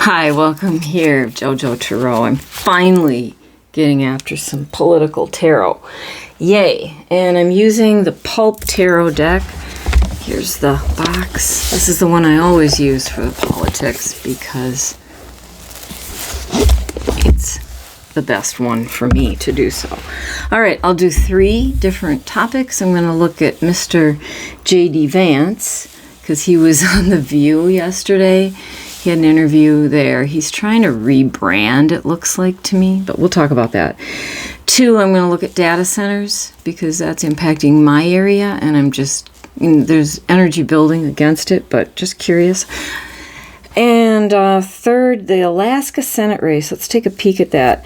Hi, welcome here, Jojo Tarot. I'm finally getting after some political tarot. Yay. And I'm using the Pulp Tarot deck. Here's the box. This is the one I always use for the politics because it's the best one for me to do so. All right, I'll do 3 different topics. I'm going to look at Mr. J.D. Vance because he was on The View yesterday. He had an interview there. He's trying to rebrand, it looks like to me, but we'll talk about that. 2, I'm going to look at data centers because that's impacting my area, and there's energy building against it, but just curious. And 3rd, the Alaska Senate race. Let's take a peek at that.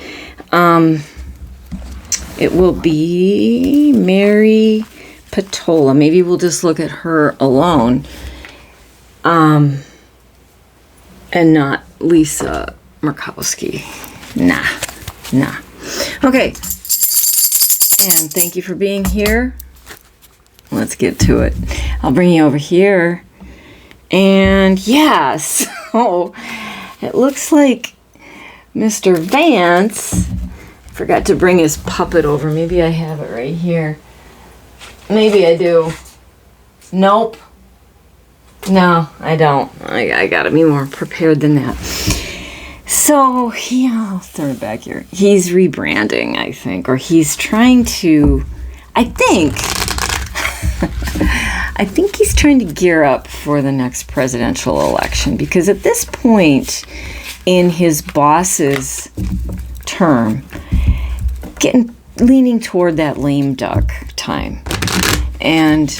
It will be Mary Patola. Maybe we'll just look at her alone. And not Lisa Murkowski. Nah. Okay. And thank you for being here. Let's get to it. I'll bring you over here. And yes, so it looks like Mr. Vance forgot to bring his puppet over. Maybe I have it right here. Maybe I do. Nope. No, I don't. I gotta be more prepared than that. So, I'll throw it back here. He's rebranding, I think, or he's trying to, I think he's trying to gear up for the next presidential election, because at this point in his boss's term, leaning toward that lame duck time. And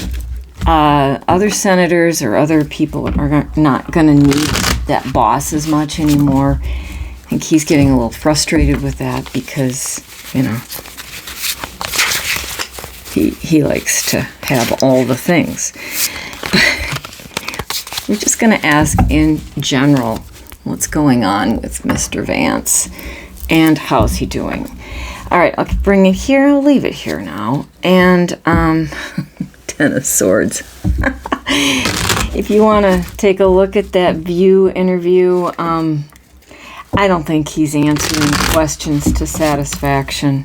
other senators or other people are not going to need that boss as much anymore. I think he's getting a little frustrated with that because, he likes to have all the things. We're just going to ask in general what's going on with Mr. Vance and how's he doing. All right, I'll bring it here. I'll leave it here now. And, Ten of Swords. If you want to take a look at that View interview, I don't think he's answering questions to satisfaction,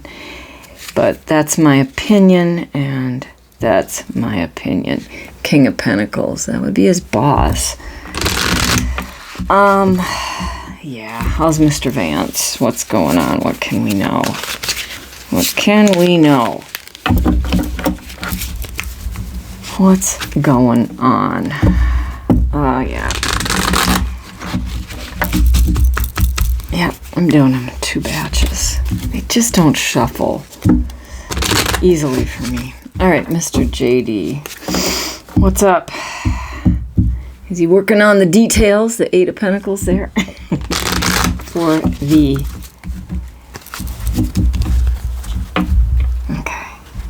but that's my opinion, and that's my opinion. King of Pentacles, that would be his boss. Yeah, how's Mr. Vance? What's going on? What can we know? What can we know? What's going on? Oh, yeah. Yeah, I'm doing them in 2 batches. They just don't shuffle easily for me. All right, Mr. JD. What's up? Is he working on the details, the 8 of Pentacles there? For the...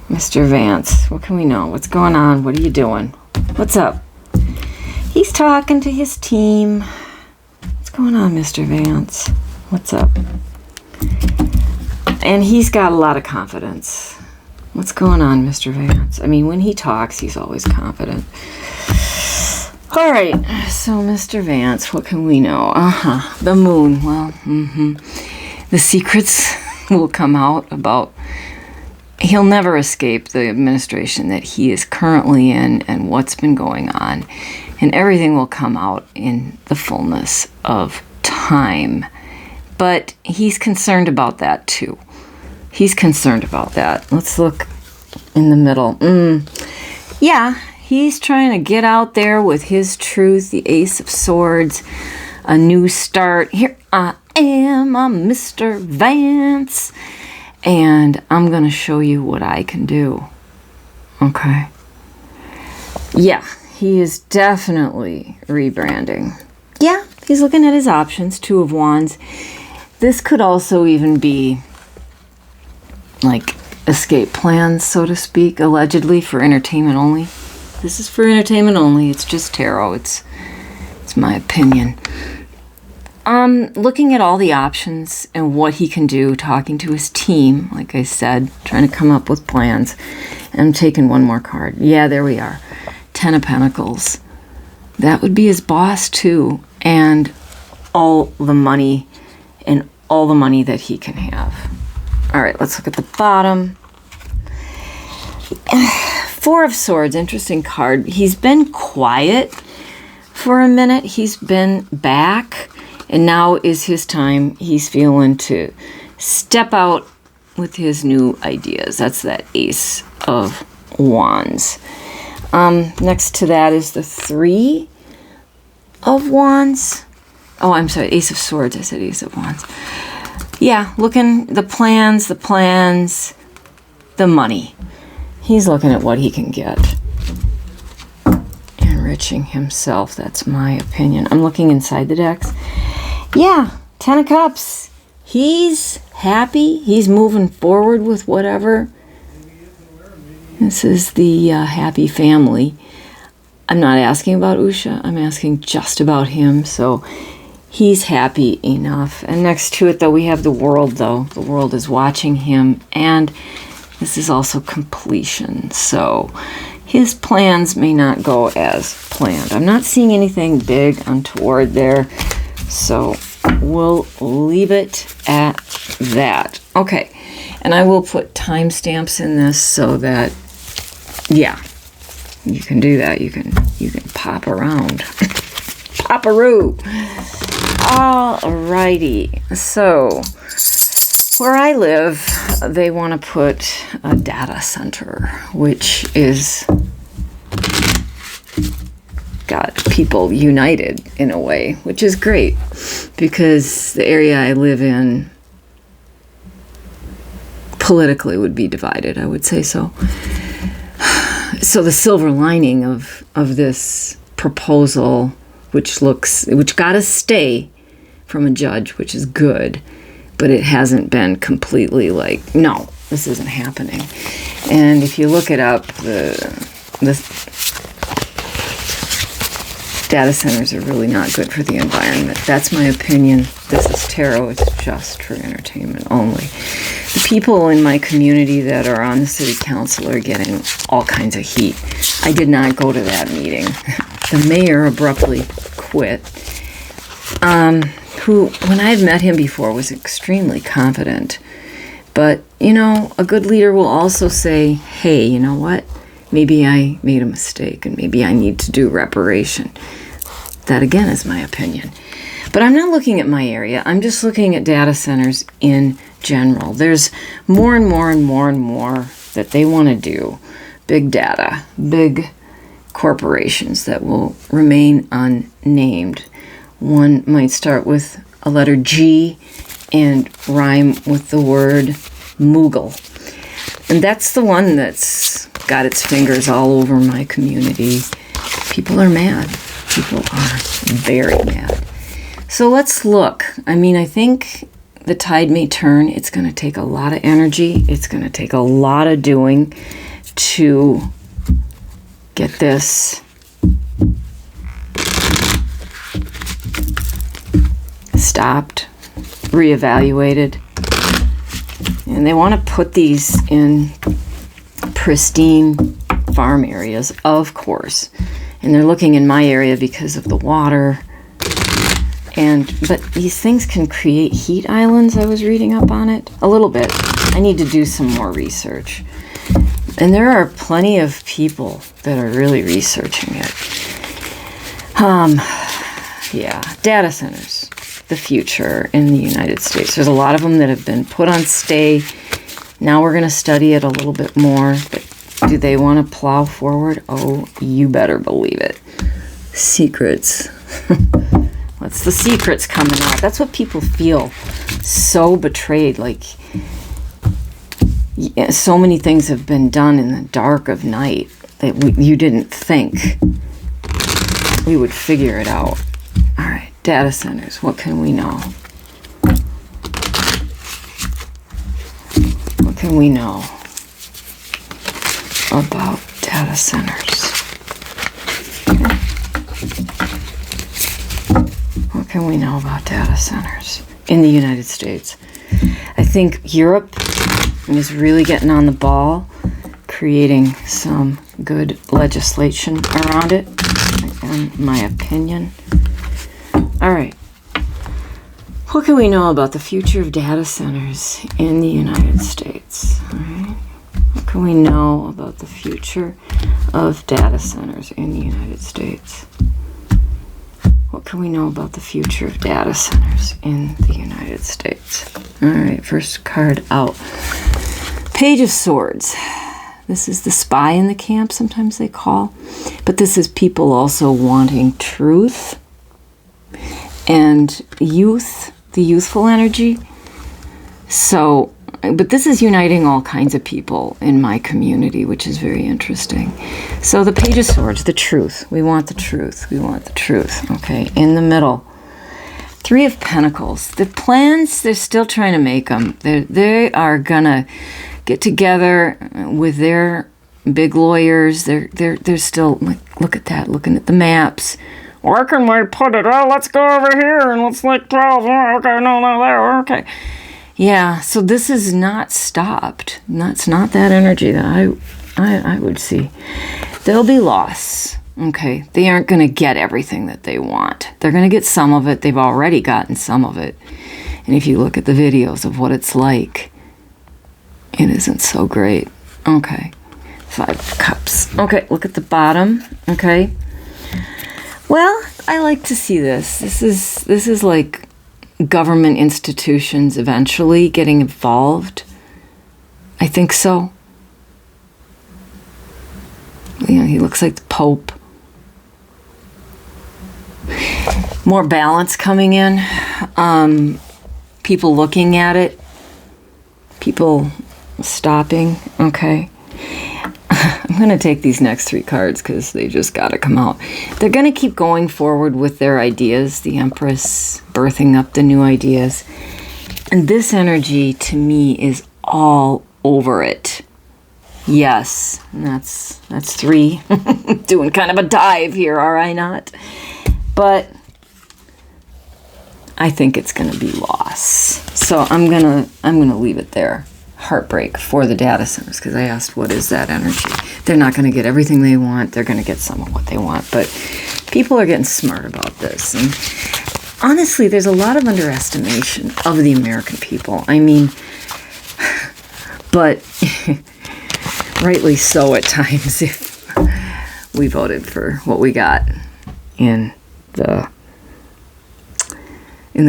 Mr. Vance, what can we know? What's going on? What are you doing? What's up? He's talking to his team. What's going on, Mr. Vance? What's up? And he's got a lot of confidence. What's going on, Mr. Vance? I mean, when he talks, he's always confident. All right, so Mr. Vance, what can we know? The moon. Well, the secrets will come out about... He'll never escape the administration that he is currently in and what's been going on. And everything will come out in the fullness of time. But he's concerned about that too. He's concerned about that. Let's look in the middle. Yeah, he's trying to get out there with his truth, the Ace of Swords, a new start. Here I am, I'm Mr. Vance. And I'm going to show you what I can do. Okay. Yeah, he is definitely rebranding. Yeah, he's looking at his options. 2 of Wands. This could also even be like escape plans, so to speak, allegedly for entertainment only. This is for entertainment only. It's just tarot. It's my opinion. Looking at all the options and what he can do, talking to his team, like I said, trying to come up with plans. And I'm taking one more card. Yeah, there we are. 10 of Pentacles. That would be his boss, too. And all the money and all the money that he can have. All right, let's look at the bottom. Four of Swords, interesting card. He's been quiet for a minute. He's been back, and now is his time. He's feeling to step out with his new ideas. That's that Ace of Wands. Next to that is the Three of Wands. Oh, I'm sorry, Ace of Swords. I said Ace of Wands. Yeah, looking, the plans, the money. He's looking at what he can get. Enriching himself, that's my opinion. I'm looking inside the decks. Yeah, Ten of Cups. He's happy. He's moving forward with whatever. This is the happy family. I'm not asking about Usha. I'm asking just about him. So he's happy enough. And next to it, though, we have the World, though. The World is watching him. And this is also completion. So his plans may not go as planned. I'm not seeing anything big untoward there. So we'll leave it at that. Okay. And I will put timestamps in this so that, yeah, you can do that. You can pop around. Pop-a-roo. Alrighty. So where I live, they want to put a data center, which is got people united in a way, which is great because the area I live in politically would be divided, I would say so. So the silver lining of this proposal, which got a stay from a judge, which is good, but it hasn't been completely like, no, this isn't happening. And if you look it up, the data centers are really not good for the environment. That's my opinion. This is tarot. It's just for entertainment only. The people in my community that are on the city council are getting all kinds of heat. I did not go to that meeting. The mayor abruptly quit. Who, when I've met him before, was extremely confident. But, a good leader will also say, hey, you know what? Maybe I made a mistake and maybe I need to do reparation. That, again, is my opinion. But I'm not looking at my area. I'm just looking at data centers in general. There's more and more and more and more that they want to do. Big data, big corporations that will remain unnamed. One might start with a letter G and rhyme with the word Moogle. And that's the one that's got its fingers all over my community. People are mad. People are very mad. So let's look. I think the tide may turn. It's going to take a lot of energy. It's going to take a lot of doing to get this stopped, reevaluated. And they want to put these in pristine farm areas, of course. And they're looking in my area because of the water. But these things can create heat islands. I was reading up on it a little bit. I need to do some more research. And there are plenty of people that are really researching it. Yeah, data centers, the future in the United States. There's a lot of them that have been put on stay. Now we're going to study it a little bit more. But do they want to plow forward? Oh, you better believe it. Secrets. What's the secrets coming out? That's what people feel. So betrayed. Like, so many things have been done in the dark of night that you didn't think we would figure it out. All right, data centers. What can we know? What can we know about data centers? What can we know about data centers in the United States? I think Europe is really getting on the ball, creating some good legislation around it, in my opinion. All right. What can we know about the future of data centers in the United States? All right. What can we know about the future of data centers in the United States? What can we know about the future of data centers in the United States? All right, first card out. Page of Swords. This is the spy in the camp, sometimes they call. But this is people also wanting truth and youth, the youthful energy. So, but this is uniting all kinds of people in my community, which is very interesting. So the Page of Swords, the truth. We want the truth. We want the truth. Okay, in the middle. Three of Pentacles. The plans, they're still trying to make them. They are going to get together with their big lawyers. They're still, like, look at that, looking at the maps. Where can we put it? Oh, let's go over here and let's like 12. Oh, okay, no, there. Okay. Yeah, so this is not stopped. That's not that energy that I would see. There'll be loss. Okay, they aren't going to get everything that they want. They're going to get some of it. They've already gotten some of it. And if you look at the videos of what it's like, it isn't so great. Okay, 5 of Cups. Okay, look at the bottom. Okay. Well, I like to see this. This is like government institutions eventually getting involved. I think so. You know, he looks like the Pope. More balance coming in. People looking at it. People stopping. Okay. I'm going to take these next 3 cards because they just got to come out. They're going to keep going forward with their ideas. The Empress birthing up the new ideas. And this energy, to me, is all over it. Yes, and that's 3. Doing kind of a dive here, are I not? But I think it's going to be loss. So I'm gonna leave it there. Heartbreak for the data centers, because I asked what is that energy. They're not going to get everything they want. They're going to get some of what they want, but people are getting smart about this. And honestly, there's a lot of underestimation of the American people. I mean, but rightly so at times if we voted for what we got in the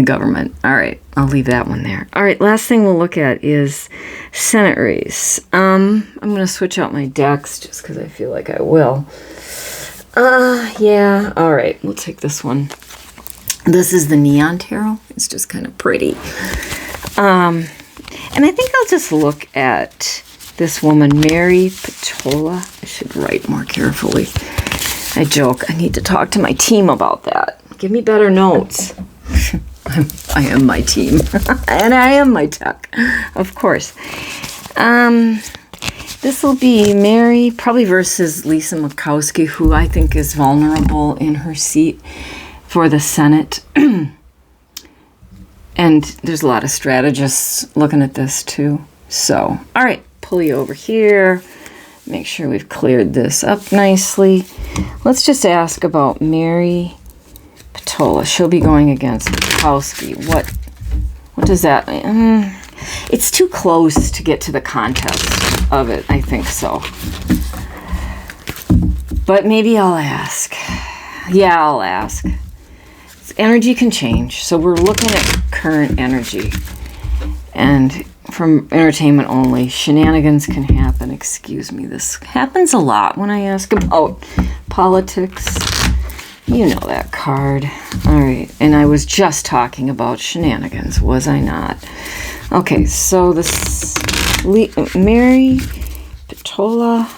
government. All right, I'll leave that one there. All right, last thing we'll look at is Senate race. I'm going to switch out my decks just because I feel like I will. Yeah, all right, we'll take this one. This is the Neon Tarot. It's just kind of pretty. And I think I'll just look at this woman, Mary Petola. I should write more carefully. I joke. I need to talk to my team about that. Give me better notes. I am my team. And I am my tech, of course. This will be Mary, probably versus Lisa Murkowski, who I think is vulnerable in her seat for the Senate. And there's a lot of strategists looking at this too. So, all right, pull you over here. Make sure we've cleared this up nicely. Let's just ask about Mary Petola. She'll be going against Murkowski. What does that mean? It's too close to get to the contest of it. I think so. But maybe I'll ask. Yeah, I'll ask. Energy can change. So we're looking at current energy. And from entertainment only, shenanigans can happen. Excuse me. This happens a lot when I ask about politics. You know that card. All right. And I was just talking about shenanigans, was I not? Okay, so this Mary Petola,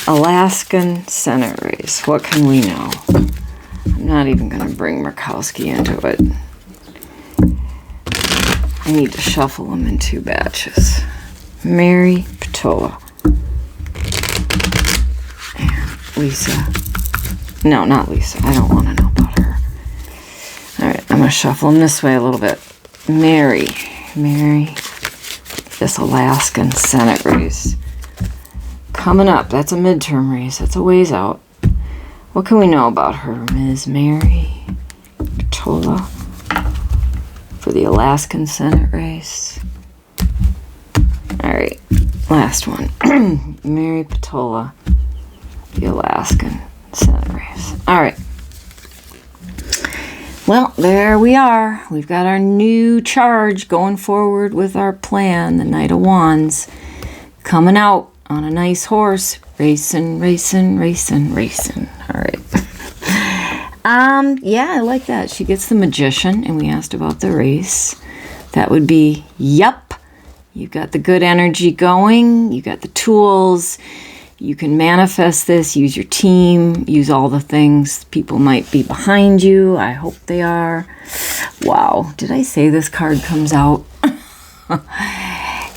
Alaskan Senate race. What can we know? I'm not even going to bring Murkowski into it. I need to shuffle them in 2 batches. Mary Petola. And Lisa. No, not Lisa. I don't want to know about her. All right, I'm going to shuffle them this way a little bit. Mary, this Alaskan Senate race. Coming up, that's a midterm race. That's a ways out. What can we know about her, Ms. Mary Petola? the Alaskan Senate race. All right, last one. Mary Patola, the Alaskan Senate race. All right. Well, there we are. We've got our new charge going forward with our plan, the Knight of Wands, coming out on a nice horse, racing. All right. Yeah, I like that. She gets the Magician, and we asked about the race. That would be, yup. You've got the good energy going. You got the tools. You can manifest this, use your team, use all the things. People might be behind you. I hope they are. Wow. Did I say this card comes out?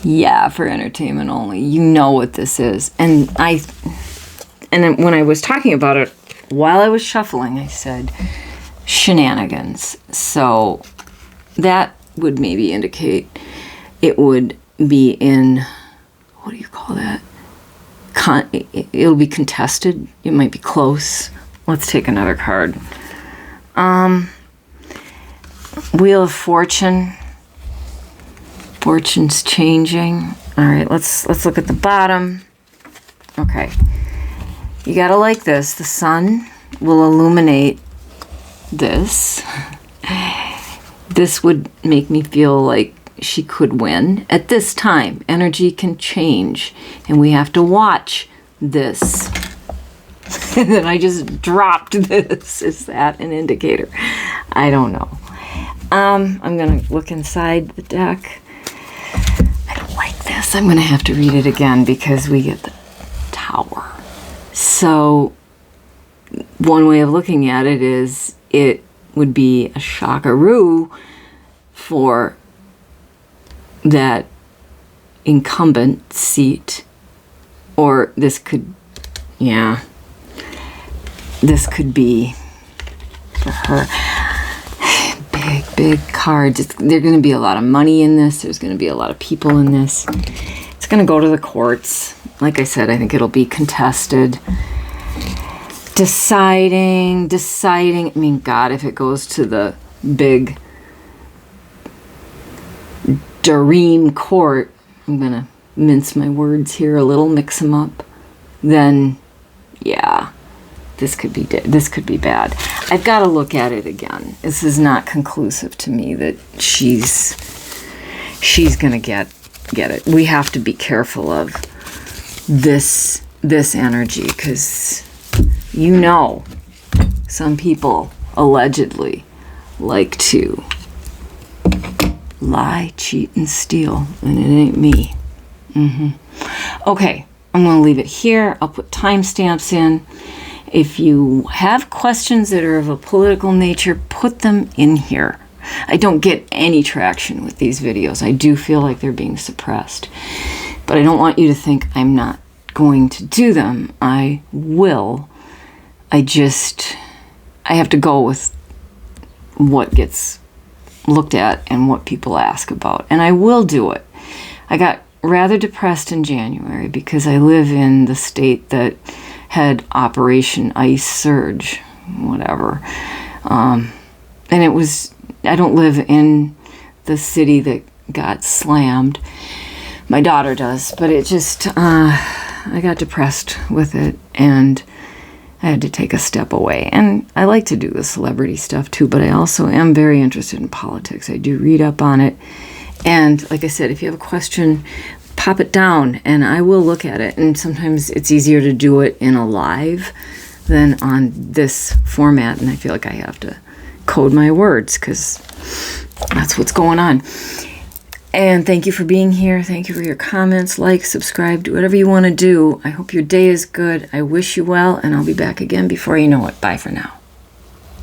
Yeah, for entertainment only. You know what this is. And when I was talking about it, while I was shuffling, I said shenanigans. So that would maybe indicate it would be in, what do you call that? It'll be contested. It might be close. Let's take another card. Wheel of Fortune. Fortune's changing. All right, let's look at the bottom. Okay. You gotta like this. The sun will illuminate this. This would make me feel like she could win. At this time, energy can change, and we have to watch this. And then I just dropped this. Is that an indicator? I don't know. I'm gonna look inside the deck. I don't like this. I'm gonna have to read it again because we get the Tower. So one way of looking at it is it would be a shockaroo for that incumbent seat, or this could, yeah, this could be for her. Big cards. There's going to be a lot of money in this. There's going to be a lot of people in this. It's going to go to the courts. Like I said, I think it'll be contested. Deciding. I mean, God, if it goes to the big Dream Court, I'm going to mince my words here a little, mix them up, then, yeah, this could be bad. I've got to look at it again. This is not conclusive to me that she's going to get it. We have to be careful of this energy, because some people allegedly like to lie, cheat, and steal, and it ain't me. Okay, I'm going to leave it here. I'll put timestamps in. If you have questions that are of a political nature, put them in here. I don't get any traction with these videos. I do feel like they're being suppressed. But I don't want you to think I'm not going to do them. I will. I have to go with what gets looked at and what people ask about. And I will do it. I got rather depressed in January because I live in the state that had Operation Ice Surge, whatever. And it was, I don't live in the city that got slammed. My daughter does, but it just, I got depressed with it, and I had to take a step away. And I like to do the celebrity stuff too, but I also am very interested in politics. I do read up on it. And like I said, if you have a question, pop it down and I will look at it. And sometimes it's easier to do it in a live than on this format. And I feel like I have to code my words because that's what's going on. And thank you for being here. Thank you for your comments, like, subscribe, do whatever you want to do. I hope your day is good. I wish you well, and I'll be back again before you know it. Bye for now.